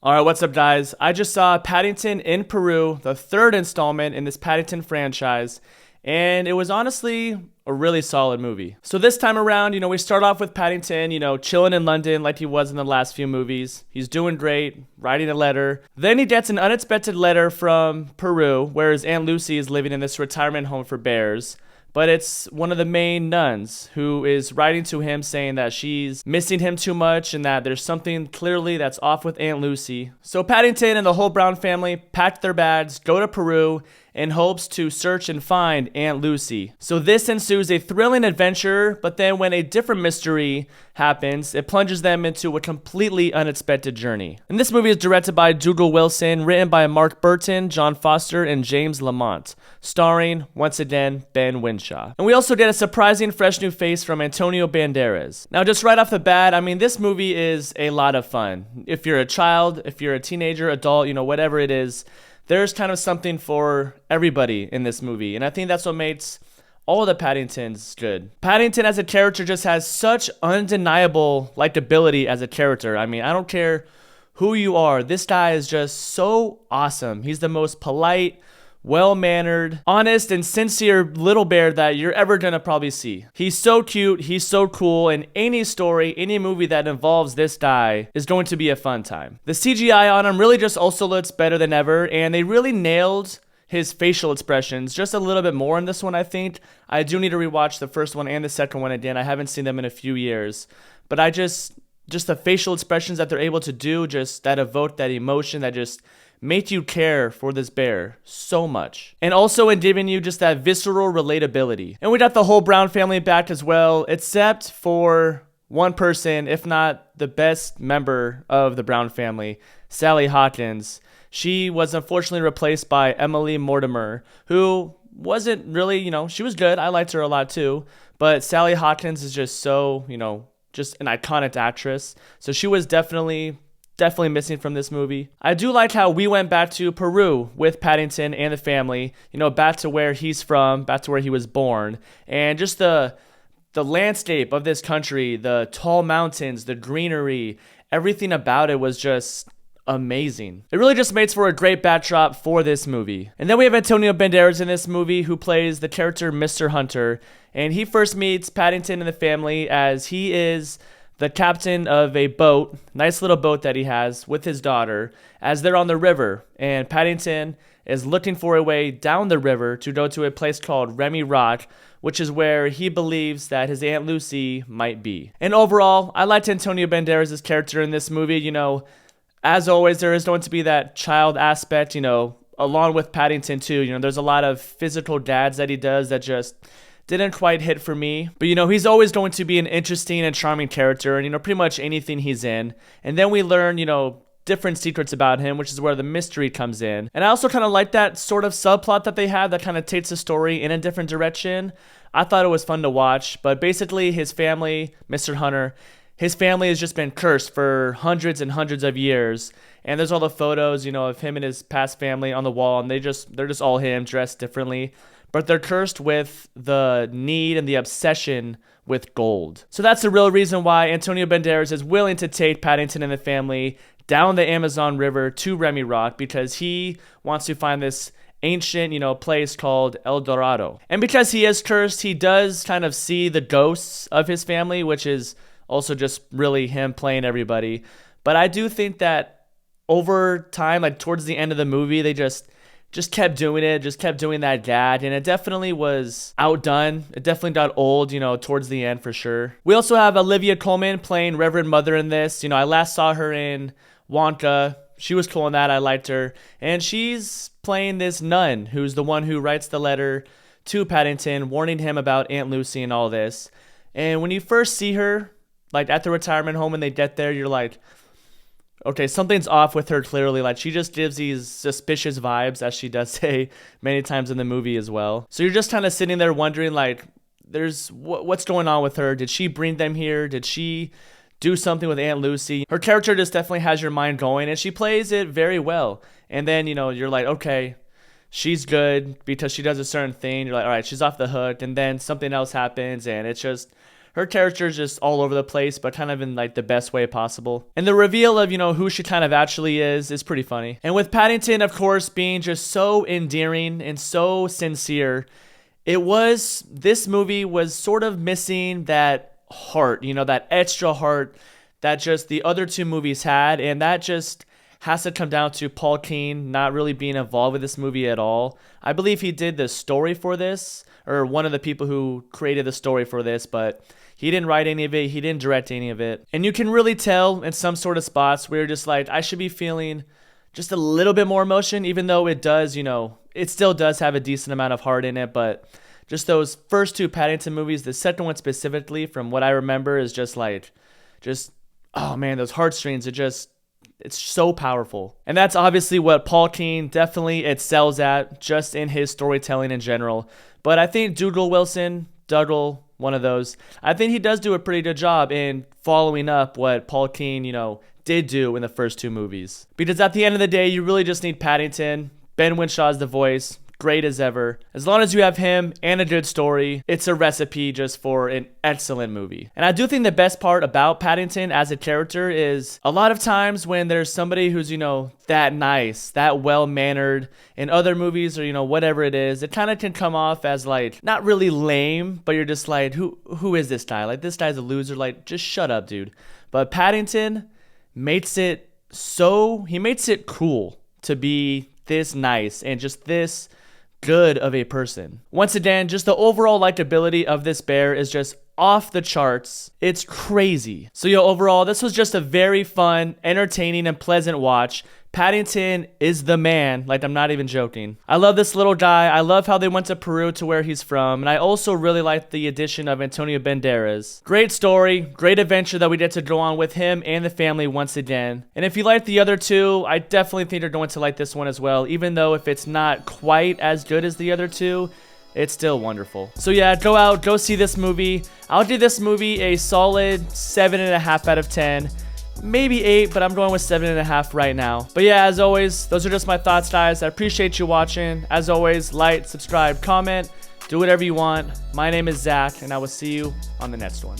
All right, what's up, guys? I just saw Paddington in Peru, the third installment in this Paddington franchise, and it was honestly a really solid movie. So this time around, we start off with Paddington, chilling in London like he was in the last few movies. He's doing great, writing a letter. Then he gets an unexpected letter from Peru, where his Aunt Lucy is living in this retirement home for bears. But it's one of the main nuns who is writing to him saying that she's missing him too much and that there's something clearly that's off with Aunt Lucy. So Paddington and the whole Brown family pack their bags, go to Peru in hopes to search and find Aunt Lucy. So this ensues a thrilling adventure, but then when a different mystery happens, it plunges them into a completely unexpected journey. And this movie is directed by Dougal Wilson, written by Mark Burton, John Foster, and James Lamont, starring, once again, Ben Whishaw. And we also get a surprising fresh new face from Antonio Banderas. Now, just right off the bat, this movie is a lot of fun. If you're a child, if you're a teenager, adult, whatever it is, there's kind of something for everybody in this movie. And I think that's what makes all the Paddingtons good. Paddington as a character just has such undeniable likability as a character. I don't care who you are. This guy is just so awesome. He's the most polite, well-mannered, honest, and sincere little bear that you're ever gonna probably see. He's so cute, he's so cool, and any story, any movie that involves this guy is going to be a fun time. The CGI on him really just also looks better than ever, and they really nailed his facial expressions just a little bit more in this one, I think. I do need to rewatch the first one and the second one again. I haven't seen them in a few years, but just the facial expressions that they're able to do, just that evoke that emotion, that just make you care for this bear so much. And also in giving you just that visceral relatability. And we got the whole Brown family back as well, except for one person, if not the best member of the Brown family, Sally Hawkins. She was unfortunately replaced by Emily Mortimer, who wasn't really, she was good. I liked her a lot too. But Sally Hawkins is just so, just an iconic actress. So she was definitely missing from this movie. I do like how we went back to Peru with Paddington and the family, back to where he's from, back to where he was born. And just the landscape of this country, the tall mountains, the greenery, everything about it was just amazing. It really just makes for a great backdrop for this movie. And then we have Antonio Banderas in this movie, who plays the character Mr. Hunter. And he first meets Paddington and the family as he is the captain of a boat, nice little boat that he has with his daughter, as they're on the river. And Paddington is looking for a way down the river to go to a place called Remy Rock, which is where he believes that his Aunt Lucy might be. And overall, I liked Antonio Banderas' character in this movie. As always, there is going to be that child aspect, along with Paddington too. There's a lot of physical dads that he does that just didn't quite hit for me. But, he's always going to be an interesting and charming character, and, pretty much anything he's in. And then we learn, different secrets about him, which is where the mystery comes in. And I also kind of like that sort of subplot that they have that kind of takes the story in a different direction. I thought it was fun to watch. But basically, his family, Mr. Hunter, his family has just been cursed for hundreds and hundreds of years. And there's all the photos, of him and his past family on the wall, and they're just all him, dressed differently. But they're cursed with the need and the obsession with gold. So that's the real reason why Antonio Banderas is willing to take Paddington and the family down the Amazon River to Remy Rock, because he wants to find this ancient, place called El Dorado. And because he is cursed, he does kind of see the ghosts of his family, which is also just really him playing everybody. But I do think that over time, like towards the end of the movie, they just kept doing it, just kept doing that gag, and it definitely was outdone. It definitely got old, towards the end for sure. We also have Olivia Colman playing Reverend Mother in this. I last saw her in Wonka. She was cool in that. I liked her. And she's playing this nun who's the one who writes the letter to Paddington, warning him about Aunt Lucy and all this. And when you first see her, like at the retirement home, when they get there, you're like, okay, something's off with her clearly. Like, she just gives these suspicious vibes, as she does say many times in the movie as well. So you're just kind of sitting there wondering, like, what's going on with her? Did she bring them here? Did she do something with Aunt Lucy? Her character just definitely has your mind going, and she plays it very well. And then, you're like, okay, she's good because she does a certain thing. You're like, all right, she's off the hook. And then something else happens, and it's just her character is just all over the place, but kind of in like the best way possible. And the reveal of, who she kind of actually is pretty funny. And with Paddington, of course, being just so endearing and so sincere, this movie was sort of missing that heart, that extra heart that just the other two movies had. And that just has to come down to Paul Keane not really being involved with this movie at all. I believe he did the story for this, or one of the people who created the story for this, but he didn't write any of it. He didn't direct any of it. And you can really tell in some sort of spots where you're just like, I should be feeling just a little bit more emotion, even though it does, it still does have a decent amount of heart in it. But just those first two Paddington movies, the second one specifically, from what I remember, is oh man, those heartstrings, it's so powerful. And that's obviously what Paul Keane definitely excels at, just in his storytelling in general. But I think Dougal, one of those, I think he does do a pretty good job in following up what Paul Keane, did do in the first two movies. Because at the end of the day, you really just need Paddington. Ben Winshaw's the voice. Great as ever. As long as you have him and a good story, it's a recipe just for an excellent movie. And I do think the best part about Paddington as a character is a lot of times when there's somebody who's, that nice, that well-mannered in other movies or, whatever it is, it kind of can come off as like, not really lame, but you're just like, who is this guy? Like, this guy's a loser. Like, just shut up, dude. But Paddington makes it cool to be this nice and just this good of a person. Once again, just the overall likability of this bear is just off the charts. It's crazy. So overall, this was just a very fun, entertaining, and pleasant watch. Paddington is the man. Like, I'm not even joking. I love this little guy. I love how they went to Peru, to where he's from. And I also really like the addition of Antonio Banderas. Great story, great adventure that we get to go on with him and the family once again. And if you like the other two, I definitely think you're going to like this one as well. Even though if it's not quite as good as the other two, it's still wonderful. So yeah, go see this movie. I'll give this movie a solid 7.5 out of 10. Maybe 8, but I'm going with 7.5 right now. But yeah, as always, those are just my thoughts, guys. I appreciate you watching. As always, like, subscribe, comment, do whatever you want. My name is Zach, and I will see you on the next one.